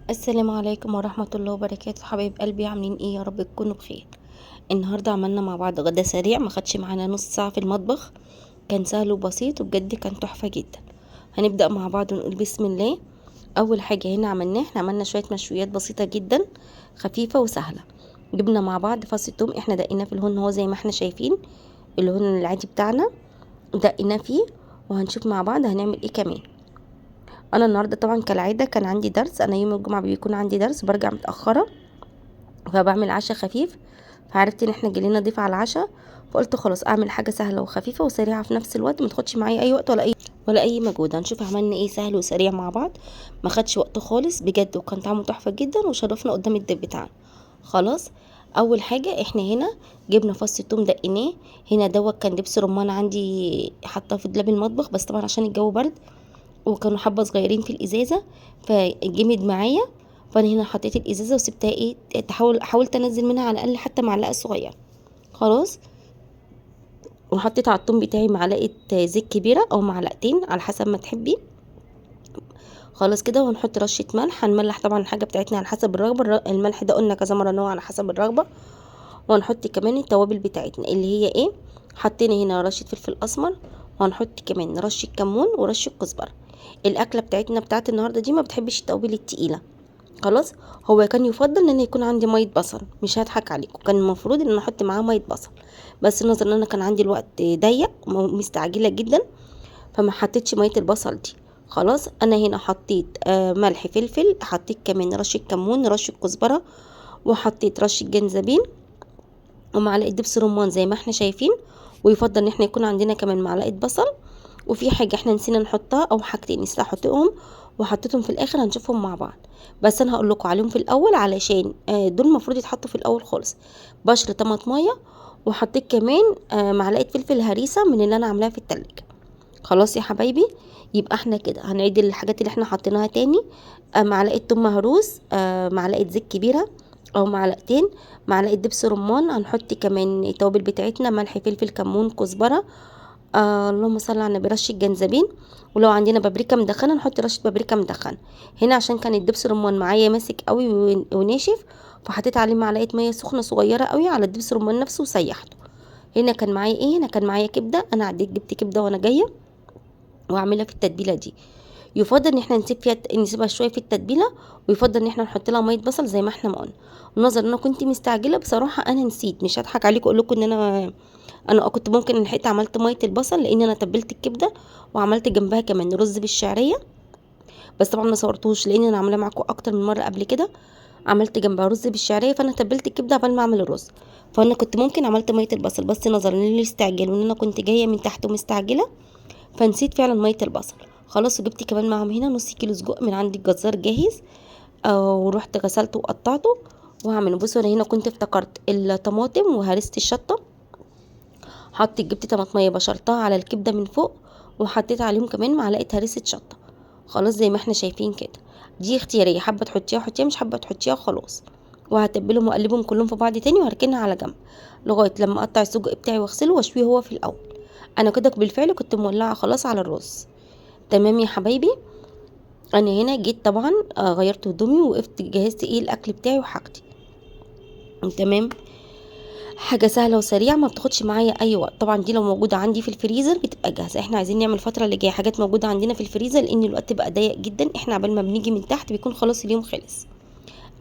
السلام عليكم ورحمة الله وبركاته، حبايب قلبي عاملين ايه؟ يا رب تكونوا بخير. النهارده عملنا مع بعض غدا سريع، ما خدش معانا نص ساعة في المطبخ. كان سهل وبسيط وبجد كان تحفة جدا. هنبدأ مع بعض ونقول بسم الله. اول حاجة هنا احنا عملنا شوية مشويات بسيطة جدا، خفيفة وسهلة. جبنا مع بعض فص الثوم، احنا دقيناه في الهون هو زي ما احنا شايفين، الهون العادي بتاعنا دقيناه فيه. وهنشوف مع بعض هنعمل ايه كمان. انا النهارده طبعا كالعاده كان عندي درس، انا يوم الجمعه بيكون عندي درس برجع متاخره، فبعمل عشاء خفيف. فعرفت ان احنا جالنا ضيف على العشاء، فقلت خلاص اعمل حاجه سهله وخفيفه وسريعه في نفس الوقت، ما تاخدش معايا اي وقت ولا اي مجهود. هنشوف عملنا ايه سهل وسريع مع بعض، ما خدش وقت خالص بجد، وكان طعمه تحفه جدا وشرفنا قدام الضيف بتاعنا. خلاص. اول حاجه احنا هنا جبنا فص الثوم دقيناه. هنا دوت كان دبس رمان عندي حاطاه في دولاب المطبخ، بس طبعا عشان الجو برد وكانوا حبة صغيرين في الازازة فجمد معايا. فانا هنا حطيت الازازة وسبتها حاولت انزل منها على الاقل حتى معلقة صغيرة. خلاص. وحطيت على الثوم بتاعي معلقة زيت كبيرة او معلقتين على حسب ما تحبي. خلاص كده. وهنحط رشة ملح، هنملح طبعا الحاجة بتاعتنا على حسب الرغبة، الملح ده قلنا كذا مرة ان هو على حسب الرغبة. وهنحط كمان التوابل بتاعتنا اللي هي ايه. حطينا هنا رشة فلفل اسمر، وهنحط كمان رشة كمون ورشة كزبرة. الاكله بتاعتنا بتاعت النهارده دي ما بتحبش التوابل التقيله. خلاص. هو كان يفضل ان يكون عندي ميه بصل، مش هضحك عليكم، كان المفروض ان انا احط معاه ميه بصل، بس نظرا ان انا كان عندي الوقت ضيق ومستعجله جدا فما حطيتش ميه البصل دي. خلاص. انا هنا حطيت ملح فلفل، حطيت كمان رشه كمون رشه كزبره، وحطيت رشه جنزبيل، ومعلقه دبس رمان زي ما احنا شايفين. ويفضل ان احنا يكون عندنا كمان معلقه بصل. وفي حاجه احنا نسينا نحطها او حاجتين نسيت احطهم وحطيتهم في الاخر، هنشوفهم مع بعض. بس انا هقول لكم عليهم في الاول علشان دول المفروض يتحطوا في الاول خالص. بشر طماطمايه، وحطيت كمان معلقه فلفل هريسه من اللي انا عاملاها في التلاجة. خلاص يا حبايبي. يبقى احنا كده هنعيد الحاجات اللي احنا حطيناها تاني. معلقه توم مهروس، معلقه زيت كبيره او معلقتين، معلقه دبس رمان، هنحط كمان التوابل بتاعتنا ملح فلفل كمون كزبره. اللهم صل على النبي، رشه جنزبيل. ولو عندنا بابريكا مدخنه نحط رشه بابريكا مدخنه. هنا عشان كان الدبس رمان معايا ماسك قوي وناشف، فحطيت عليه معلقه ميه سخنه صغيره قوي على الدبس رمان نفسه وسيحته. هنا كان معايا ايه، هنا كان معايا كبده، انا عديت جبت كبده وانا جايه واعملها في التتبيله دي. يفضل ان احنا نسيبها شويه في التتبيله، ويفضل ان احنا نحط لها ميه بصل زي ما احنا ما قلنا. ونظرا ان انا كنت مستعجله بصراحه انا نسيت، مش هضحك عليكم اقول لكم ان انا كنت ممكن لحقت عملت ميه البصل، لان انا تبلت الكبده وعملت جنبها كمان رز بالشعريه. بس طبعا ما صورتوش لان انا عاملاه معاكم اكتر من مره قبل كده. عملت جنبها رز بالشعريه، فانا تبلت الكبده قبل ما اعمل الرز. فانا كنت ممكن عملت ميه البصل، بس نظرا للاستعجال وان انا كنت جايه من تحت ومستعجله فنسيت فعلا ميه البصل. خلاص. وجبت كمان معاهم هنا نص كيلو سجق من عند الجزار جاهز، ورحت غسلته وقطعته وهعمله. بصوا انا هنا كنت افتكرت الطماطم وهرست الشطه، جبت طماطميه بشرتها على الكبده من فوق، وحطيت عليهم كمان معلقه هريسه شطه. خلاص زي ما احنا شايفين كده. دي اختياريه، حابه تحطيها حطيها، مش حابه تحطيها خلاص. وهتبلهم واقلبهم كلهم في بعض تاني وهركنها على جنب لغايه لما اقطع السجق بتاعي واغسله واشويه هو في الاول. انا كده بالفعل كنت مولعه خلاص على الرز. تمام يا حبايبي. انا هنا جيت طبعا غيرت هدومي ووقفت جهزت ايه الاكل بتاعي وحاجتي. تمام. حاجه سهله وسريعه ما بتاخدش معايا اي وقت. طبعا دي لو موجوده عندي في الفريزر بتبقى جاهزه. احنا عايزين نعمل الفتره اللي جايه حاجات موجوده عندنا في الفريزر، لان الوقت بقى ضيق جدا، احنا عبال ما بنيجي من تحت بيكون خلاص اليوم خلص.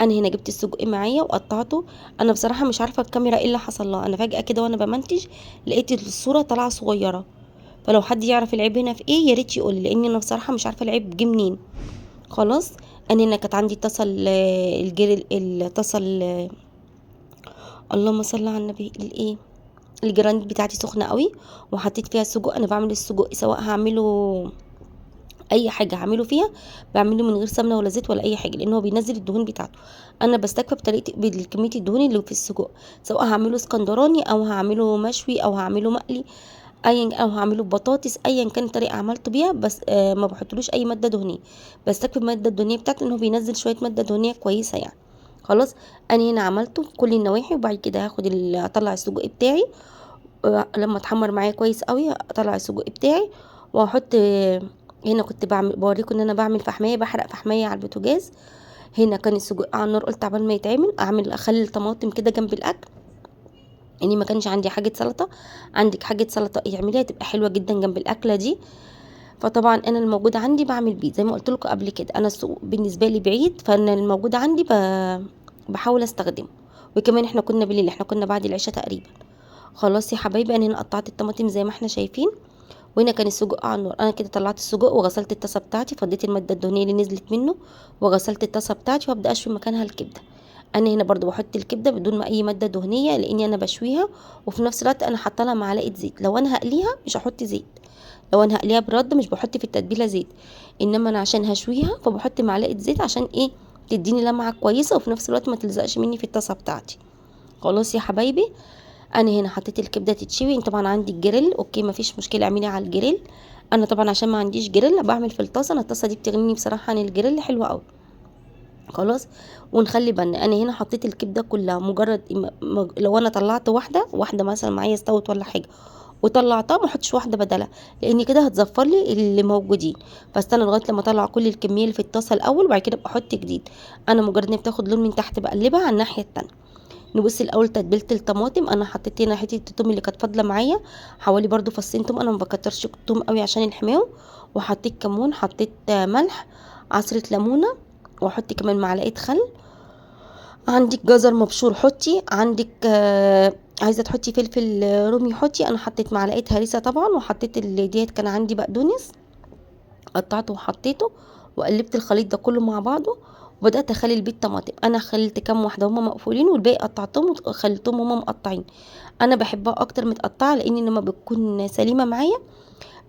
انا هنا جبت السجق معايا وقطعته. انا بصراحه مش عارفه الكاميرا ايه اللي حصل لها، انا فجاه كده وانا بمنتج لقيت الصوره طالعه صغيره. فلو حد يعرف العيب هنا في ايه يا ريت يقول لي، لان انا بصراحه مش عارفه العيب جه منين. خلاص. انا هنا كانت عندي طاسه الجريل، الطاسه اللهم صل على النبي، الايه، الجرانيت بتاعتي سخنه قوي، وحطيت فيها السجق. انا بعمل السجق سواء هعمله اي حاجه هعمله فيها، بعمله من غير سمنه ولا زيت ولا اي حاجه، لان هو بينزل الدهون بتاعته. انا بستكفى بطريقه بكميه الدهون اللي في السجق، سواء هعمله اسكندراني او هعمله مشوي او هعمله مقلي، او هعمله ببطاطس، ايا كان الطريقه عملته بيها. بس ما بحطلوش اي ماده دهنيه، بستكفي الماده الدهنيه بتاعته انه بينزل شويه ماده دهنيه كويسه يعني. خلاص. انا هنا عملته في كل النواحي، وبعد كده هاخد اطلع السجق بتاعي. لما اتحمر معايا كويس قوي اطلع السجق بتاعي واحط. هنا كنت بوريكم ان انا بعمل فحميه، بحرق فحميه على البوتاجاز. هنا كان السجق على النار، قلت عبال ما يتعمل اخلي الطماطم كده جنب الاكل، اني ما كانش عندي حاجه سلطه. عندك حاجه سلطه اعمليها تبقى حلوه جدا جنب الاكله دي. فطبعا انا الموجود عندي بعمل بيه زي ما قلت لكم قبل كده، انا السوق بالنسبه لي بعيد، فانا الموجود عندي بحاول استخدمه. وكمان احنا كنا بالليل، احنا كنا بعد العشاء تقريبا. خلاص يا حبايبي، انا هنا قطعت الطماطم زي ما احنا شايفين، وهنا كان السجق على النار. انا كده طلعت السجق وغسلت الطاسه بتاعتي، فضيت الماده الدهنيه اللي نزلت منه وغسلت الطاسه بتاعتي، وابدا اشوي مكانها الكبده. انا هنا برضو بحط الكبده بدون ما اي ماده دهنيه، لاني انا بشويها وفي نفس الوقت انا حاطه لها معلقه زيت. لو انا هقليها مش هحط زيت، لو انا هقليها برد مش بحط في التتبيله زيت، انما انا عشان هشويها فبحط معلقه زيت عشان ايه؟ تديني لمعه كويسه وفي نفس الوقت ما تلزقش مني في الطاسه بتاعتي. خلاص يا حبايبي، انا هنا حطيت الكبده تتشوي. انت طبعا عندي الجريل، اوكي مفيش مشكله اعملي على الجريل. انا طبعا عشان ما عنديش جريل بعمل في الطاسه، انا الطاسه دي بتغنيني بصراحه عن الجريل، حلوه قوي. خلاص، ونخلي بالنا انا هنا حطيت الكبده كلها، مجرد لو انا طلعت واحده مثلا معايا استوت ولا حاجه وطلعتها، ما احطش واحده بدلها، لان كده هتزفر لي اللي موجودين. فاستنى لغايه لما اطلع كل الكميه اللي في الطاسه الاول، وبعد كده ابقى احط جديد. انا مجرد ان بتاخد لون من تحت بقلبها على الناحيه التانية. نبص الاول تتبيله الطماطم، انا حطيت هنا حته الثوم اللي كانت فاضله معايا، حوالي برضو فصين ثوم، انا ما بكترش الثوم قوي عشان الحماوه. وحطيت كمون، حطيت ملح، عصره ليمونه، واحط كمان معلقه خل. عندك جزر مبشور حطي، عندك عايزه تحطي فلفل رومي حطي. انا حطيت معلقه هريسه طبعا، وحطيت اللي ديت كان عندي بقدونس قطعته وحطيته، وقلبت الخليط ده كله مع بعضه، وبدات اخلي البيت طماطم. انا خليت كام واحده هما مقفولين، والباقي قطعتهم وخليتهم هما مقطعين. انا بحبها اكتر متقطعه، لان لما بتكون سليمه معايا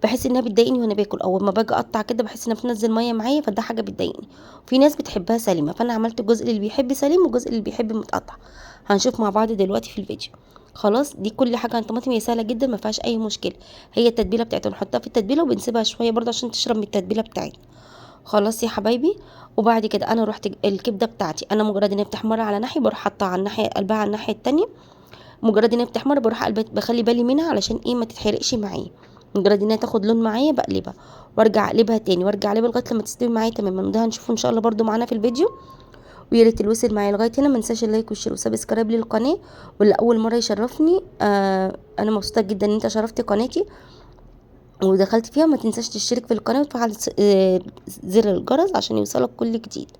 بحس انها بتضايقني وانا باكل، او لما باجي اقطع كده بحس انها بتنزل ميه معايا، فده حاجه بتضايقني. في ناس بتحبها سليمه، فانا عملت الجزء اللي بيحب سليم والجزء اللي بيحب متقطع. هنشوف مع بعض دلوقتي في الفيديو. خلاص، دي كل حاجه عن الطماطم، هي سهله جدا ما فيهاش اي مشكله. هي التتبيله بتاعتها نحطها في التتبيله وبنسيبها شويه برضه عشان تشرب من التتبيله بتاعتنا. خلاص يا حبايبي، وبعد كده انا رحت الكبده بتاعتي، انا مجرد ان هي بتحمر على ناحيه بروح حاطها على الناحيه، قلبها على الناحيه التانية. مجرد ان هي بتحمر بروح بخلي بالي منها علشان ايه؟ ما تتحرقش معايا. مجرد انها تاخد لون معايا بقلبها، وارجع اقلبها تاني، وارجع اقلبها لغايه لما تستوي معايا تماما. وده هنشوفه ان شاء الله برده معانا في الفيديو. ويا ريت اللي وصل معايا لغايه هنا ما ننساش اللايك والشير وسبسكرايب للقناه. واللي اول مره يشرفني، انا مبسوطه جدا ان انت شرفت قناتي ودخلت فيها. ما تنساش تشترك في القناه وتفعل زر الجرس عشان يوصلك كل جديد.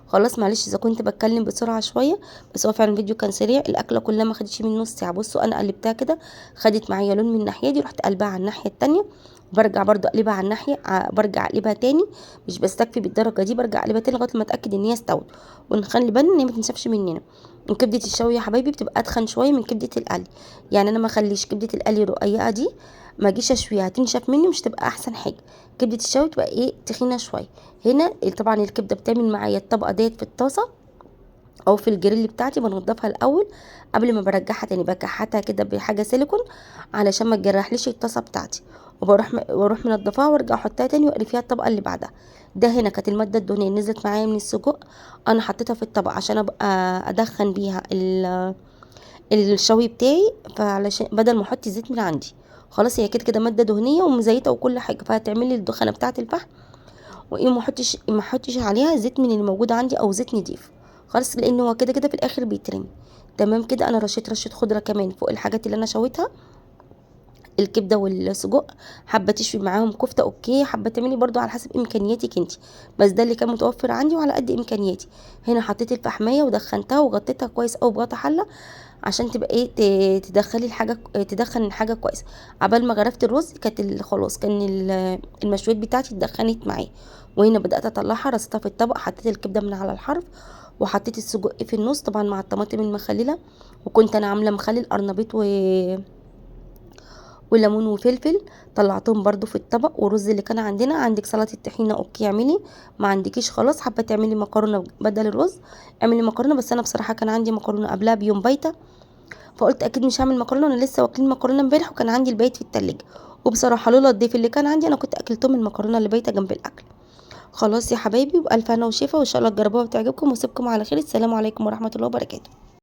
خلاص، معلش اذا كنت بتكلم بسرعه شويه، بس هو فعلا الفيديو كان سريع. الاكله كلها ما خدتش من نص ساعه. بصوا انا قلبتها كده، خدت معايا لون من الناحيه دي، رحت قلبها على الناحيه التانية، برجع برضو اقلبها على الناحيه، برجع اقلبها تاني. مش بستكفي بالدرجه دي، برجع اقلبها تاني لغايه ما اتاكد ان هي استوت. ونخلي بالنا ان هي ما تنشفش مننا. وكبده الشوي يا حبايبي بتبقى اتخن شويه من كبده القلي، يعني انا ما اخليش كبده القلي الرقيقه دي ما اجيش اشويها تنشف مني، مش تبقى احسن حاجه. كبده الشوي تبقى ايه؟ تخينه شويه. هنا طبعا الكبده بتعمل معايا الطبقه ديت في الطاسه او في الجريل بتاعتي، بنضفها الاول قبل ما برجعها تاني، بكحتها كده بحاجه سيليكون علشان ما تجرحليش الطاسه بتاعتي، واروح منضفاها وارجع احطها تاني واقلي فيها الطبقه اللي بعدها. ده هنا كانت الماده الدهنيه نزلت معايا من السجق، انا حطيتها في الطبق عشان ابقى ادخن بيها الشوي بتاعي، فعلشان بدل ما احط زيت من عندي. خلاص، هي كده كده ماده دهنيه ومزيته وكل حاجه، فهتعملي الدخنه بتاعه الفحم. وايه، ما احطش عليها زيت من اللي موجود عندي او زيت نضيف. خلاص، لان هو كده كده في الاخر بيترمي. تمام كده. انا رشيت رشه خضره كمان فوق الحاجات اللي انا شويتها، الكبده والسجق. حابه تشوي معاهم كفته اوكي، حابه تعملي برضو على حسب امكانياتك انت، بس ده اللي كان متوفر عندي وعلى قد امكانياتي. هنا حطيت الفحميه ودخنتها وغطيتها كويس قوي بغطا حله عشان تبقى ايه؟ تدخلي الحاجه، تدخن الحاجه كويس. عبال ما غرفت الرز كانت خلاص كان المشويات بتاعتي اتدخنت معايا. وهنا بدات اطلعها، رصيتها في الطبق، حطيت الكبده من على الحرف، وحطيت السجق في النص طبعا مع الطماطم المخلله. وكنت انا عامله مخلل قرنبيط وليمون وفلفل، طلعتهم برضو في الطبق. ورز اللي كان عندنا، عندك سلطه الطحينه اوكي اعملي، ما عندكيش خلاص حابه تعملي مكرونه بدل الرز اعملي مكرونه. بس انا بصراحه كان عندي مكرونه قبلها بيوم بايته، فقلت اكيد مش هعمل مكرونه، انا لسه واكلين مكرونه امبارح وكان عندي البايت في التلاجة. وبصراحه لولا الضيف اللي كان عندي انا كنت اكلتهم المكرونه اللي بايته جنب الاكل. خلاص يا حبايبي، وبالف هنا وشفا، وان شاء الله تجربوها وتعجبكم، واسيبكم على خير. السلام عليكم ورحمه الله وبركاته.